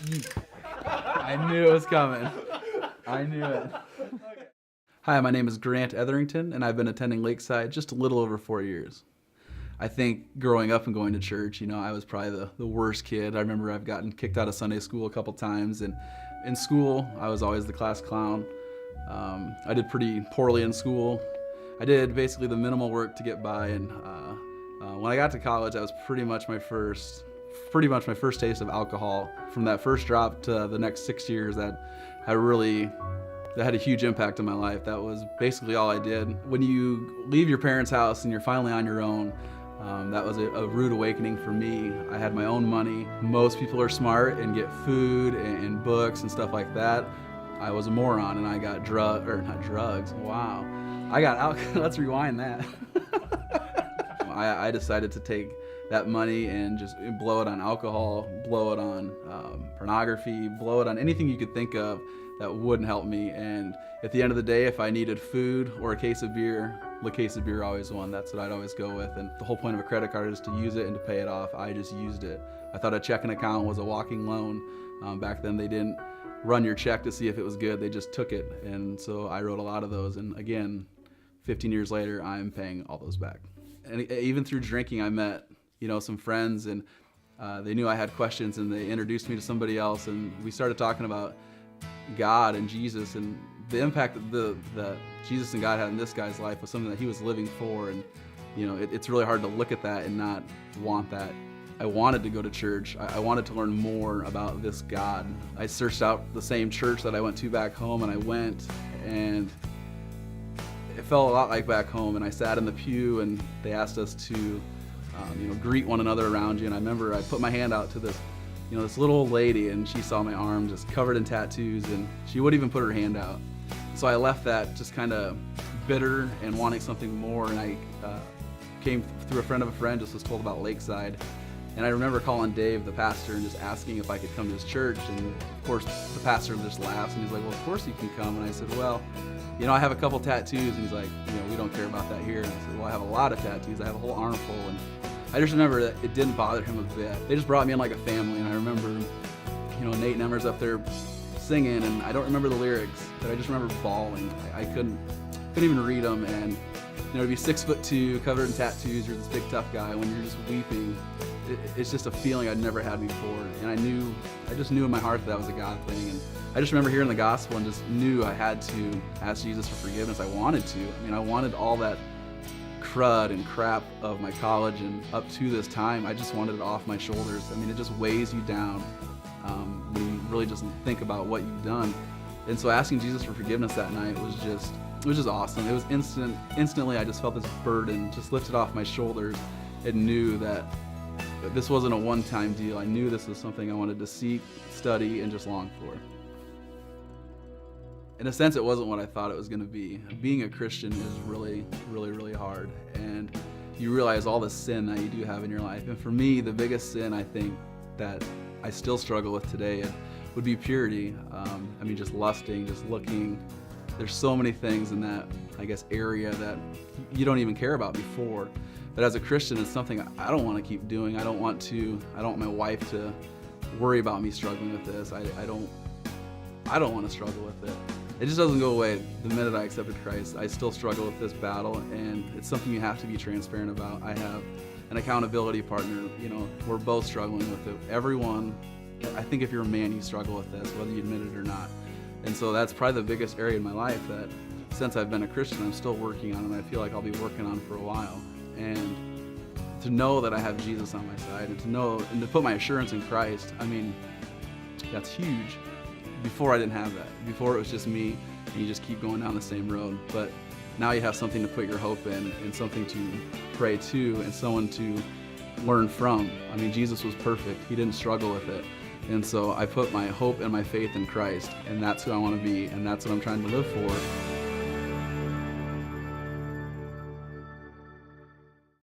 I knew it was coming. I knew it. Hi, my name is Grant Etherington, and I've been attending Lakeside just a little over 4 years. I think growing up and going to church, I was probably the worst kid. I remember I've gotten kicked out of Sunday school a couple times, and in school, I was always the class clown. I did pretty poorly in school. I did basically the minimal work to get by, and when I got to college, that was pretty much my first taste of alcohol. From that first drop to the next 6 years, that had a huge impact on my life. That was basically all I did. When you leave your parents' house and you're finally on your own, that was a rude awakening for me. I had my own money. Most people are smart and get food and books and stuff like that. I was a moron, and I got not drugs. Wow. I got alcohol. Let's rewind that. I decided to take that money and just blow it on alcohol, blow it on pornography, blow it on anything you could think of that wouldn't help me. And at the end of the day, if I needed food or a case of beer, the case of beer always won. That's what I'd always go with. And the whole point of a credit card is to use it and to pay it off. I just used it. I thought a checking account was a walking loan. Back then, they didn't run your check to see if it was good. They just took it. And so I wrote a lot of those. And again, 15 years later, I'm paying all those back. And even through drinking, I met some friends, and they knew I had questions, and they introduced me to somebody else, and we started talking about God and Jesus, and the impact that Jesus and God had in this guy's life was something that he was living for. And it's really hard to look at that and not want that. I wanted to go to church. I wanted to learn more about this God. I searched out the same church that I went to back home, and I went, and it felt a lot like back home. And I sat in the pew, and they asked us to greet one another around you. And I remember I put my hand out to this little old lady, and she saw my arm just covered in tattoos, and she wouldn't even put her hand out. So I left that just kind of bitter and wanting something more. And I came through a friend of a friend, just was told about Lakeside. And I remember calling Dave, the pastor, and just asking if I could come to his church. And of course, the pastor just laughs, and he's like, well, of course you can come. And I said, well, I have a couple tattoos. And he's like, we don't care about that here. And I said, well, I have a lot of tattoos. I have a whole armful. And I just remember that it didn't bother him a bit. They just brought me in like a family. And I remember, Nate and Emmer's up there singing, and I don't remember the lyrics, but I just remember bawling. I couldn't even read them. And to be 6'2", covered in tattoos, you're this big tough guy. When you're just weeping, it's just a feeling I'd never had before. And I just knew in my heart that was a God thing. And I just remember hearing the gospel and just knew I had to ask Jesus for forgiveness. I wanted to. I wanted all that crud and crap of my college, and up to this time, I just wanted it off my shoulders. It just weighs you down when you really just think about what you've done. And so asking Jesus for forgiveness that night was just awesome. It was instantly I just felt this burden just lifted off my shoulders, and knew that this wasn't a one-time deal. I knew this was something I wanted to seek, study, and just long for. In a sense, it wasn't what I thought it was going to be. Being a Christian is really, really, really hard. And you realize all the sin that you do have in your life. And for me, the biggest sin I think that I still struggle with today would be purity. Just lusting, just looking. There's so many things in that, area that you don't even care about before. But as a Christian, it's something I don't want to keep doing. I don't want my wife to worry about me struggling with this. I don't want to struggle with it. It just doesn't go away the minute I accepted Christ. I still struggle with this battle, and it's something you have to be transparent about. I have an accountability partner. We're both struggling with it. Everyone, I think if you're a man, you struggle with this, whether you admit it or not. And so that's probably the biggest area in my life that since I've been a Christian, I'm still working on, and I feel like I'll be working on for a while. And to know that I have Jesus on my side, and to put my assurance in Christ, that's huge. Before I didn't have that. Before it was just me, and you just keep going down the same road. But now you have something to put your hope in, and something to pray to, and someone to learn from. Jesus was perfect. He didn't struggle with it. And so I put my hope and my faith in Christ, and that's who I want to be, and that's what I'm trying to live for.